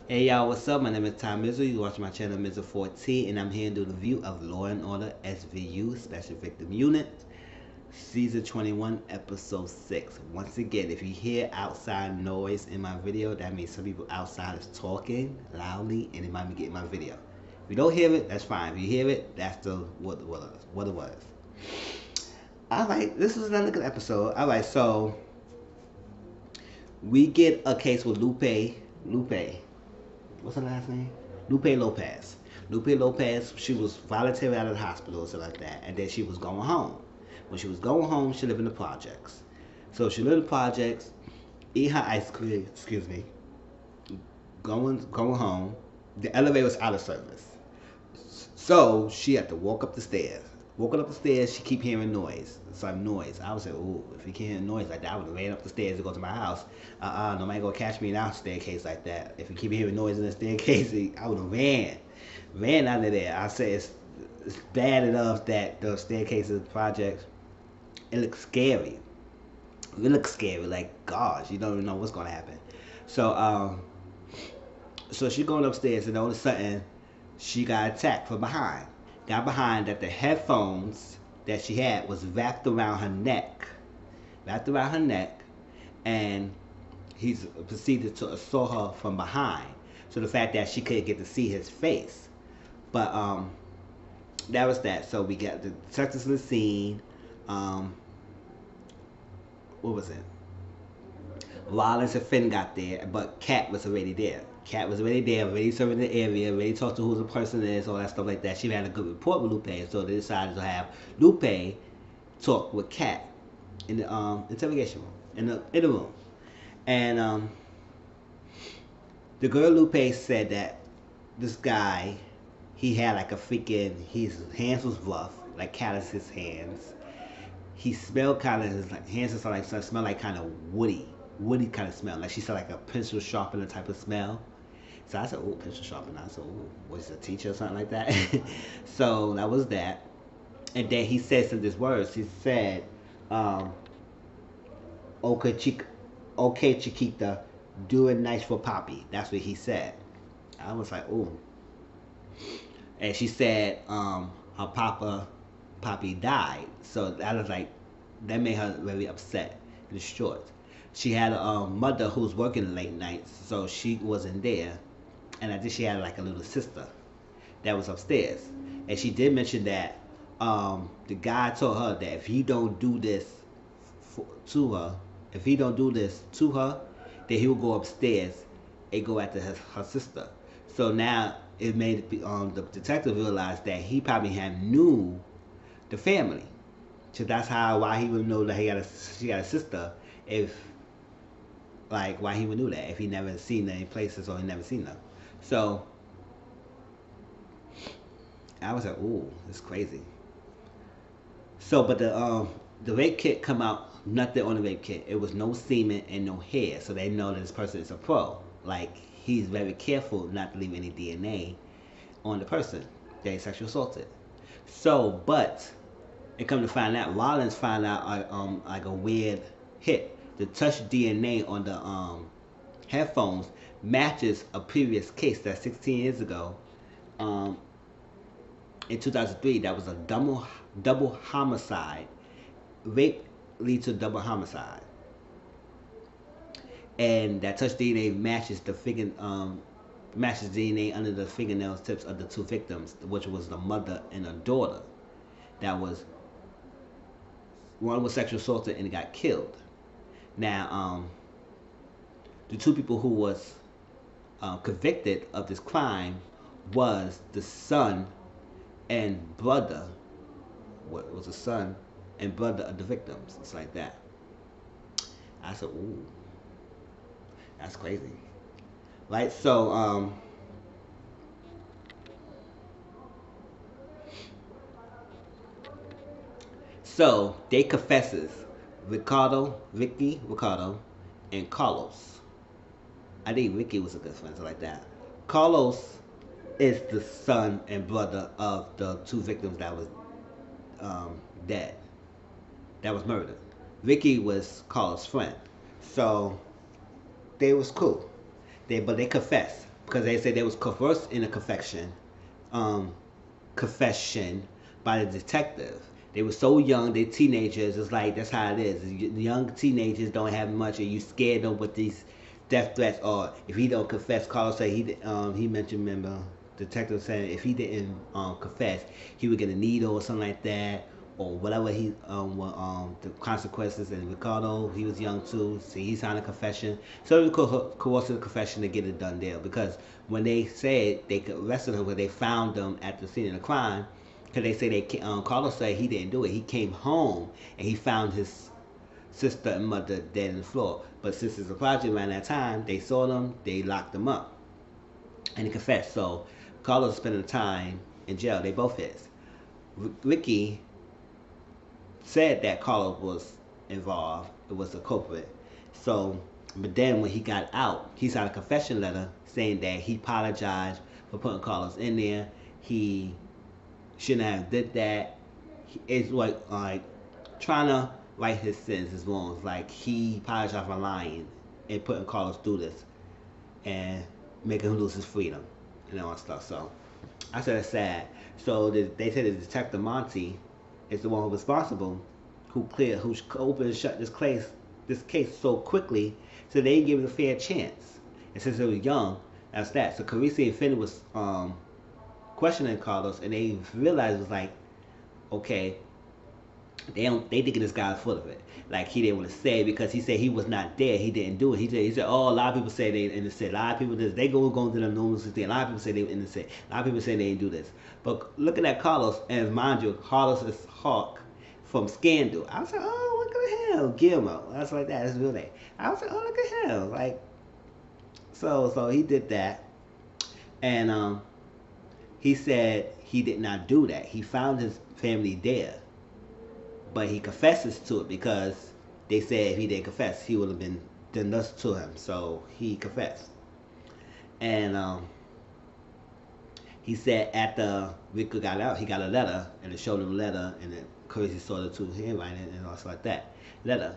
Hey y'all, what's up? My name is Mizzle. You watch my channel Mizzle 14, and I'm here to do the review of Law and Order SVU Special Victim Unit, Season 21, Episode 6. Once again, if you hear outside noise in my video, that means some people outside is talking loudly, and it might be getting my video. If you don't hear it, that's fine. If you hear it, that's the what it was. Alright, this is another good episode. Alright, so we get a case with Lupe. What's her last name? Lupe Lopez. Lupe Lopez, she was voluntarily out of the hospital or something like that, and then she was going home. When she was going home, she lived in the projects. So she lived in the projects, eat her ice cream, excuse me, going home. The elevator was out of service. So she had to walk up the stairs. Walking up the stairs, she keep hearing noise. Some noise. I was like, ooh, if you can't hear noise like that, I would have ran up the stairs to go to my house. Nobody gonna catch me in our staircase like that. If you keep hearing noise in the staircase, I would have ran out of there. I said it's bad enough that the staircases projects, it looks scary. It looks scary, like gosh, you don't even know what's gonna happen. So she going upstairs, and all of a sudden, she got attacked from behind. Got behind that the headphones that she had was wrapped around her neck. And he's proceeded to assault her from behind. So the fact that she couldn't get to see his face. But that was that. So we got the detectives in the scene. What was it? Rollins and Finn got there, but Kat was already there. Kat was already there, already serving the area, already talked to who the person is, all that stuff like that. She had a good rapport with Lupe, so they decided to have Lupe talk with Kat in the interrogation room, in the room. And the girl Lupe said that this guy, he had like a freaking, his hands was rough, like callous his hands. He smelled kind of, his like, hands smelled like kind of woody kind of smell. Like she said, like a pencil sharpener type of smell. So I said, oh, pencil sharpener. I said, oh, was he a teacher or something like that? So that was that. And then he said some of these words. He said, okay, Chiquita, doing nice for Poppy. That's what he said. I was like, oh. And she said, her Poppy died. So that was like, that made her very upset and distraught. She had a mother who was working late nights, so she wasn't there. And I think she had like a little sister that was upstairs. And she did mention that the guy told her that if he don't do this to her, then he will go upstairs and go after her sister. So now it made the detective realize that he probably had knew the family. So that's why he would know that she got a sister, if like why he would know that if he never seen any places or he never seen them. So I was like, ooh, it's crazy. So but the rape kit come out, nothing on the rape kit. It was no semen and no hair, so they know that this person is a pro. Like he's very careful not to leave any DNA on the person that he sexually assaulted. So, but it come to find out, Rollins found out like a weird hit. The touch DNA on the headphones matches a previous case that's 16 years ago. In 2003, that was a double homicide. Rape leads to double homicide, and that touch DNA matches the matches DNA under the fingernail tips of the two victims, which was the mother and a daughter. That was one was sexually assaulted and got killed. Now, the two people who was convicted of this crime was the son and brother. What was the son and brother of the victims? It's like that. I said, ooh, that's crazy, right? So they confesses, Ricky, Ricardo, and Carlos. I think Ricky was a good friend, so like that. Carlos is the son and brother of the two victims that was dead, that was murdered. Ricky was Carlos' friend, so they was cool. But they confessed. because they said they was coerced in a um, confession by the detective. They were so young, they teenagers. It's like that's how it is. Young teenagers don't have much, and you scared them with these death threats. Or if he don't confess, Carlos said he mentioned, remember, detective said if he didn't confess, he would get a needle or something like that, or whatever the consequences. And Ricardo, he was young too, so he signed a confession. So it was coercive confession to get it done there, because when they said they arrested him, when they found him at the scene of the crime, because they say Carlos said he didn't do it. He came home and he found his sister and mother dead on the floor. But since it's a project around that time, they saw them, they locked them up, and he confessed. So Carlos spent the time in jail. They both is. Ricky said that Carlos was involved. It was a culprit. So, but then when he got out, he signed a confession letter saying that he apologized for putting Carlos in there. He shouldn't have did that. It's like trying to right his sins as long as like he apologized for lying and putting Carlos through this and making him lose his freedom and all that stuff. So I said it's sad. So they said that Detective Monty is the one who's responsible, who opened and shut this case so quickly, so they didn't give it a fair chance. And since they was young, that's that. So Carisi and Finn was questioning Carlos, and they realized it was like, okay, they thinking this guy's full of it. Like he didn't want to say because he said he was not there. He didn't do it. He said, oh, a lot of people say they innocent. A lot of people they go to them numerous things. A lot of people say they were innocent. A lot of people say they didn't do this. But looking at Carlos, and mind you, Carlos is Hawk from Scandal. I was like, oh, look at him, Guillermo. That's like that. That's his real name. I was like, oh, look at him. Like, so he did that, and he said he did not do that. He found his family there. But he confesses to it because they said if he didn't confess, he would have been done this to him. So he confessed. And he said after Rico got out, he got a letter, and it showed him a letter, and then Crazy saw the two handwriting and also like that letter.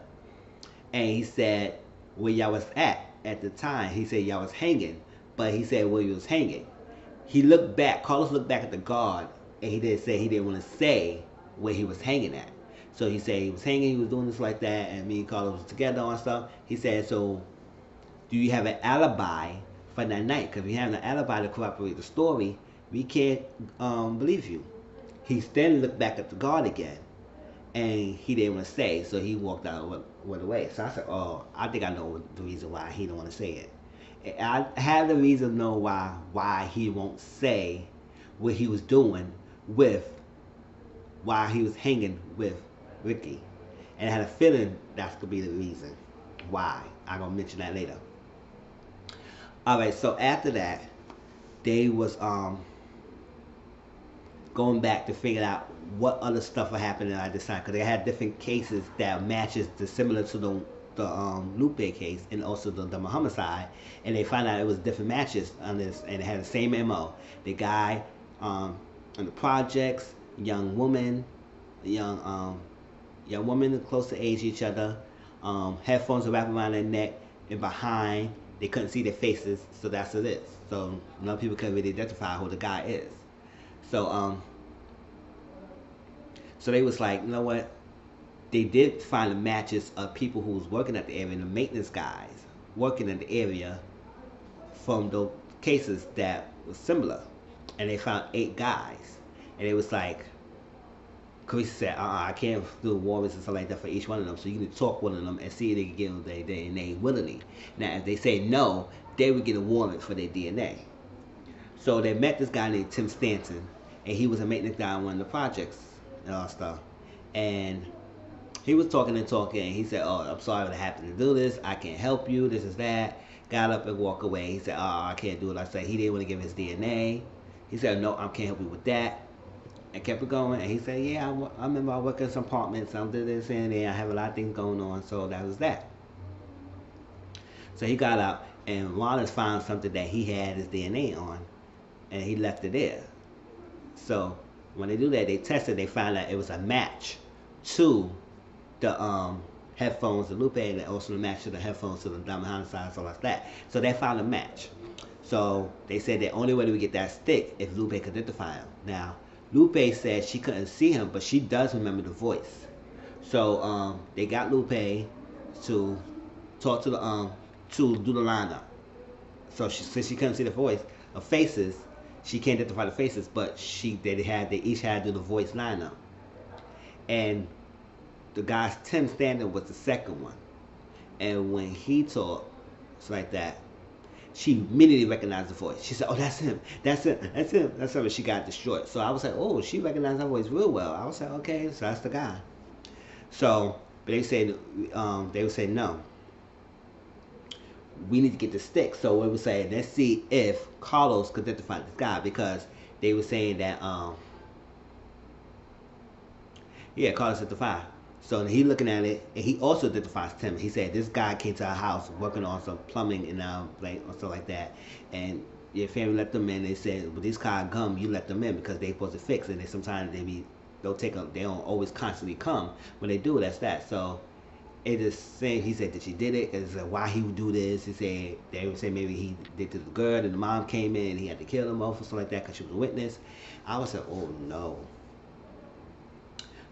And he said where y'all was at the time. He said y'all was hanging, but he said where he was hanging. He looked back. Carlos looked back at the guard, and he didn't want to say where he was hanging at. So he said he was hanging, he was doing this like that, and me and Carlos was together and stuff. He said, so do you have an alibi for that night? Because if you have an alibi to corroborate the story, we can't believe you. He then looked back at the guard again, and he didn't want to say, so he walked out and went away. So I said, oh, I think I know the reason why he don't want to say it. I had the reason to know why he won't say what he was doing why he was hanging with Ricky, and I had a feeling that's gonna be the reason why. I'm gonna mention that later. All right, so after that, they was going back to figure out what other stuff had happened at this time, because they had different cases that matches similar to the Lupe case and also the homicide, and they found out it was different matches on this, and it had the same MO. The guy on the projects, young woman close to age each other, headphones wrapped around their neck, and behind they couldn't see their faces, so that's what it is. So a lot of people couldn't really identify who the guy is. So so they was like, you know what? They did find the matches of people who was working at the area, the maintenance guys working in the area from the cases that was similar, and they found 8 guys, and it was like. Carissa said, I can't do warrants and stuff like that for each one of them, so you need to talk with them and see if they can give them their DNA willingly. Now, if they say no, they would get a warrant for their DNA. So they met this guy named Tim Stanton, and he was a maintenance guy on one of the projects and all stuff. And he was talking, and he said, oh, I'm sorry what happened to do this. I can't help you. This is that. Got up and walked away. He said, oh, I can't do it. I said, he didn't want to give his DNA. He said, no, I can't help you with that. And kept it going, and he said, yeah, I remember I work in some apartments, I did this and there, I have a lot of things going on, so that was that. So he got out, and Wallace found something that he had his DNA on, and he left it there. So when they do that, they tested, they found out it was a match to the headphones, the Lupe, and also the match to the headphones to the Diamond homicide, so like that. So they found a match. So they said the only way to get that stick if Lupe could identify him. Now, Lupe said she couldn't see him, but she does remember the voice. So they got Lupe to talk to the to do the lineup. So since she couldn't see the voice of faces, she can't identify the faces, but they each had to do the voice lineup. And the guy Tim Stanton was the second one. And when he talked, it's like that. She immediately recognized the voice. She said, "Oh, that's him. That's him. That's him. That's him." And she got destroyed. So I was like, "Oh, she recognized her voice real well." I was like, "Okay, so that's the guy." So, but they would say no. We need to get the stick. So we would say, let's see if Carlos could identify this guy, because they were saying that yeah, Carlos identified. So he looking at it, and he also identifies Tim. He said this guy came to our house working on some plumbing and like or stuff like that, and your family let them in. They said, "Well, these guys come, you let them in because they supposed to fix." And sometimes they don't always constantly come. When they do, that's that. So it is saying, he said that she did it. It's like, why he would do this. He said they would say maybe he did to the girl, and the mom came in and he had to kill them both or something like that because she was a witness. I was like, oh no.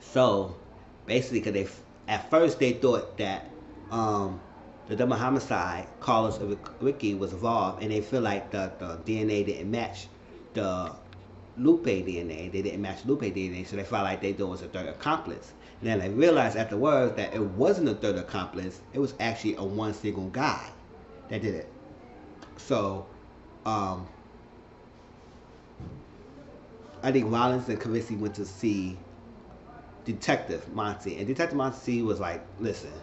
So basically, because at first they thought that the double homicide, Carlos and Ricky, was involved, and they feel like the DNA didn't match the Lupe DNA. They didn't match Lupe DNA, so they felt like they thought it was a third accomplice. And then they realized afterwards that it wasn't a third accomplice. It was actually a one single guy that did it. So I think Rollins and Carisi went to see Detective Monty, and Detective Monty was like, "Listen,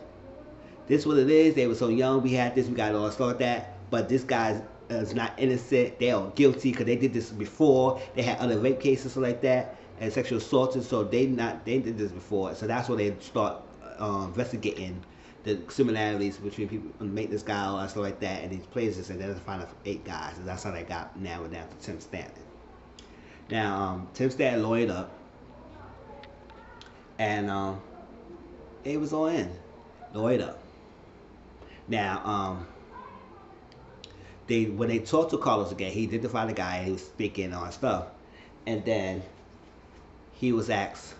this is what it is. They were so young. We had this. We got all stuff like that. But this guy is not innocent. They are guilty because they did this before. They had other rape cases like that and sexual assaults. So they did this before. So that's where they start investigating the similarities between people, make this guy all that stuff like that, and these places, and then find out 8 guys. And that's how they got narrowed down to Tim Stanton. Now Tim Stanton lawyered up. And it was all in. Lawyered up. Now, when they talked to Carlos again, he identified the guy, and he was speaking on stuff. And then he was asked,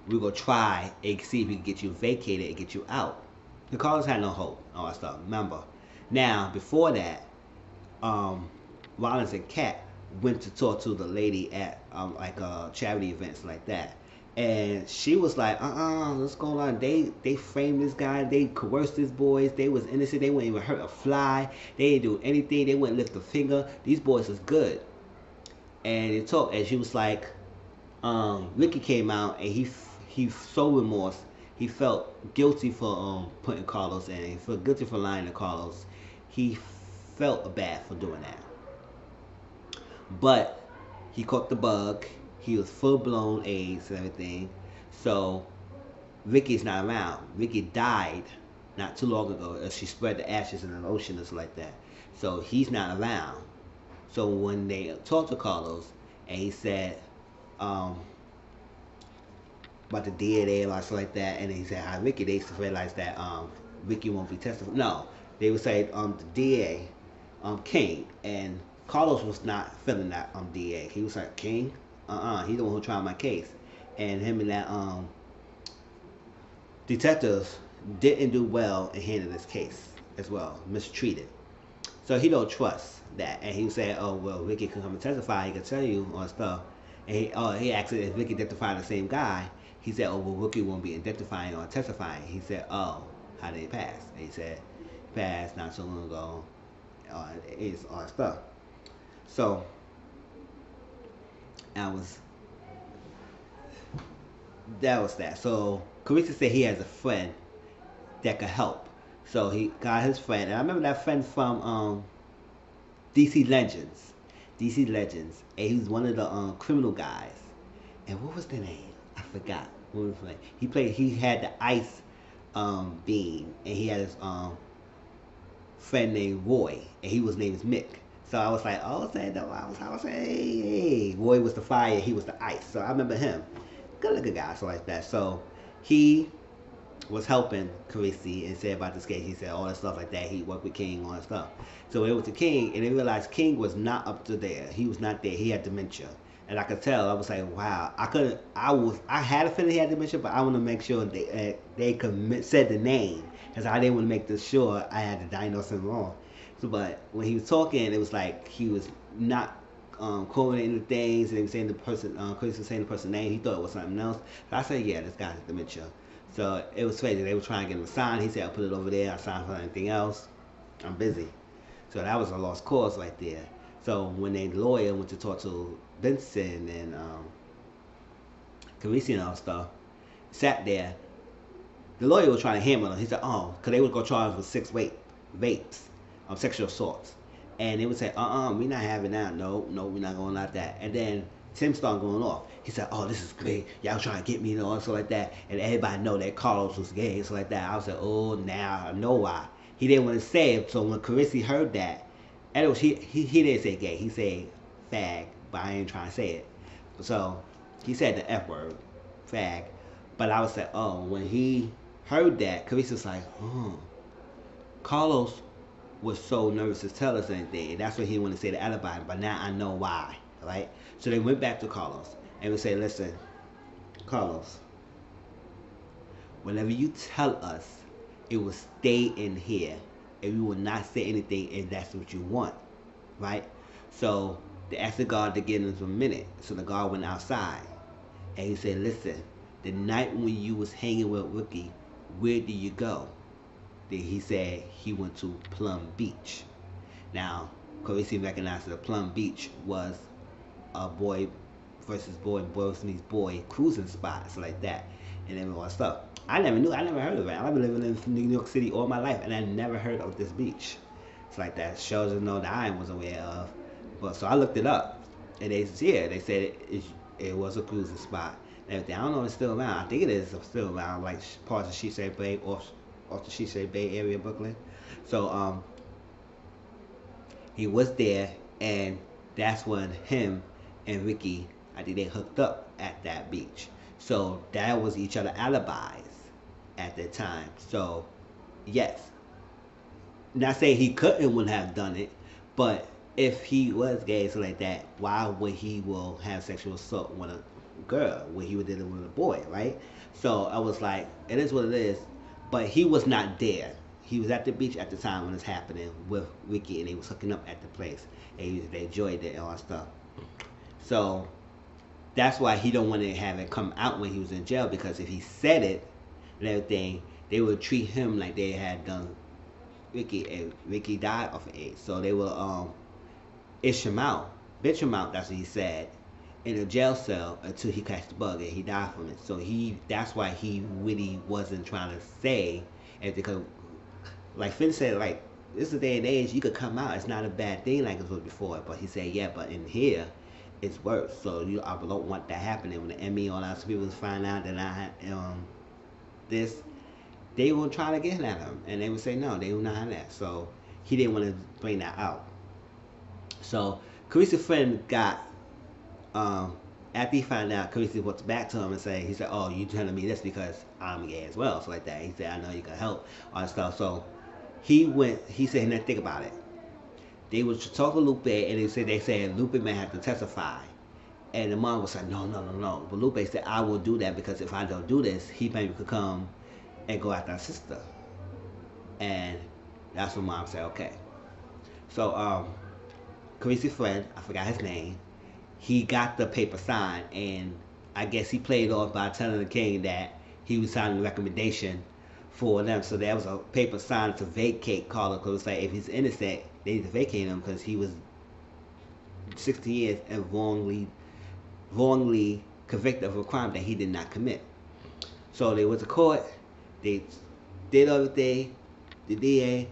we're going to try and see if we can get you vacated and get you out. The Carlos had no hope, all that stuff, remember. Now, before that, Rollins and Kat went to talk to the lady at like charity events like that. And she was like, what's going on? They framed this guy. They coerced these boys. They was innocent. They wouldn't even hurt a fly. They didn't do anything. They wouldn't lift a finger. These boys was good. And they talked, and she was like, Ricky came out, and he so remorse. He felt guilty for putting Carlos in. He felt guilty for lying to Carlos. He felt bad for doing that. But he caught the bug. He was full-blown AIDS and everything. So Vicky's not around. Vicky died not too long ago. She spread the ashes in the ocean and stuff like that. So he's not around. So when they talked to Carlos, and he said about the DNA and stuff like that, and he said, "Hi, Vicky," they realized that Vicky won't be testifying. No, they would say the DA King, and Carlos was not feeling that DA. He was like, "King? He the one who tried my case." And him and that detectives didn't do well in handling this case as well, mistreated. So he don't trust that. And he said, "Oh well, Vicky can come and testify. He can tell you all stuff." And he asked if Vicky identified the same guy. He said, "Oh well, Vicky won't be identifying or testifying." He said, "Oh, how did it pass?" And he said, "Passed not so long ago." It's all that stuff. So that was that. So Carissa said he has a friend that could help. So he got his friend, and I remember that friend from DC Legends. DC Legends, and he was one of the criminal guys. And what was the name? I forgot. What was the name? He had the ice beam, and he had his friend named Roy, and his name is Mick. So I was like, I was saying, hey, Roy was the fire, he was the ice. So I remember him. Good looking guy, so like that. So he was helping Carisi and said about this case. He said all that stuff like that. He worked with King, all that stuff. So it was to King, and they realized King was not up to there. He was not there. He had dementia, and I could tell. I was like, wow. I couldn't. I had a feeling he had dementia, but I want to make sure they said the name, because I didn't want to make this sure I had to diagnose him wrong. So, but when he was talking, it was like he was not coordinating the things, and they were saying the person, Chris was saying the person's name. He thought it was something else. So I said, yeah, this guy's dementia. So it was crazy. They were trying to get him a sign. He said, I'll put it over there. I'll sign for anything else. I'm busy. So that was a lost cause right there. So when the lawyer went to talk to Benson and Carisi and all stuff, sat there, the lawyer was trying to hammer him. He said, oh, because they were going to charge him with 6 rapes, sexual assaults. And they would say, we're not having that. No, we're not going like that. And then Tim started going off. He said, oh, this is great. Y'all trying to get me and all stuff like that. And everybody know that Carlos was gay and stuff like that. I was like, oh, now I know why. He didn't want to say it. So when Carisi heard that, and it was, he didn't say gay. He said fag, but I ain't trying to say it. So he said the F word, fag. But I was like, oh, when he heard that, Carisi was like, Carlos was so nervous to tell us anything, and that's what he wanted to say to alibi. But now I know why, right? So they went back to Carlos and we say, listen, Carlos, whenever you tell us, it will stay in here, and we will not say anything if that's what you want, right? So they asked the guard to give him a minute. So the guard went outside and he said, listen, the night when you was hanging with Ricky, where did you go? He said he went to Plum Beach. Now, Carisi recognized that Plum Beach was a boy versus boy meets boy cruising spot, so like that, and then all that stuff. I never heard of it. I've been living in New York City all my life, and I never heard of this beach. It's like that. Shows you know that I was aware of. But so I looked it up, and they said it was a cruising spot and everything. I don't know if it's still around. I think it is still around, like parts of Sheepshead Bay, off the Sheepshead Bay area, Brooklyn. So he was there, and that's when him and Ricky, I think they hooked up at that beach. So that was each other alibis at that time. So yes, not saying he wouldn't have done it, but if he was gay, so like that, why would he will have sexual assault with a girl when he would do it with a boy, right? So I was like, it is what it is. But he was not there. He was at the beach at the time when it's happening with Ricky, and they was hooking up at the place, and they enjoyed it and all that stuff. So that's why he don't want to have it come out when he was in jail, because if he said it and everything, they would treat him like they had done Ricky, and Ricky died of AIDS. So they will bitch him out. That's what he said, in a jail cell until he catch the bug and he died from it. So that's why he really wasn't trying to say anything. Because like Finn said, like, this is the day and age, you could come out, it's not a bad thing like it was before. But he said, yeah, but in here it's worse. So I don't want that happening. When the Emmy, all that people find out that I had this, they will try to get at him, and they would say no, they will not have that. So he didn't want to bring that out. So Carisi's friend got after he found out, Carisi went back to him and he said, oh, you telling me this because I'm gay as well, so like that. He said, I know you can help, all that stuff. So he said he didn't think about it. They was talking to Lupe, and they said Lupe may have to testify. And the mom was like, no. But Lupe said, I will do that, because if I don't do this, he maybe could come and go after our sister. And that's when mom said, okay. So Carisi's friend, I forgot his name, he got the paper signed, and I guess he played off by telling the king that he was signing a recommendation for them. So there was a paper signed to vacate Carlos, because it's like, if he's innocent, they need to vacate him, because he was 60 years and wrongly convicted of a crime that he did not commit. So they went to court, they did everything, the DA,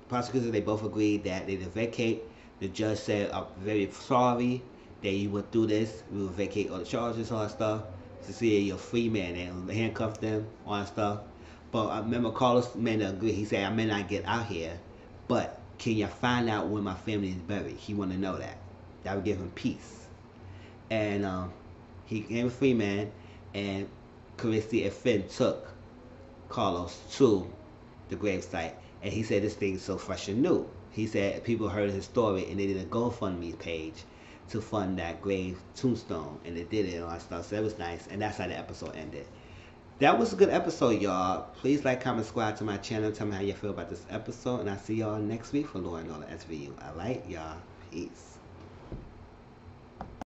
prosecutors, they both agreed that they did vacate. The judge said, I'm very sorry that you went through this. We will vacate all the charges, all that stuff, to see you're a free man. And handcuffed them, all that stuff. But I remember Carlos made an agree. He said, I may not get out here, but can you find out where my family is buried? He wanted to know that. That would give him peace. And he became a free man. And Carissa and Finn took Carlos to the gravesite, and he said this thing is so fresh and new. He said people heard his story and they did a GoFundMe page to fund that grave tombstone, and they did it and all that stuff. So it was nice, and that's how the episode ended. That was a good episode, y'all. Please like, comment, subscribe to my channel. Tell me how you feel about this episode, and I'll see y'all next week for Order SVU. All right, y'all. Peace.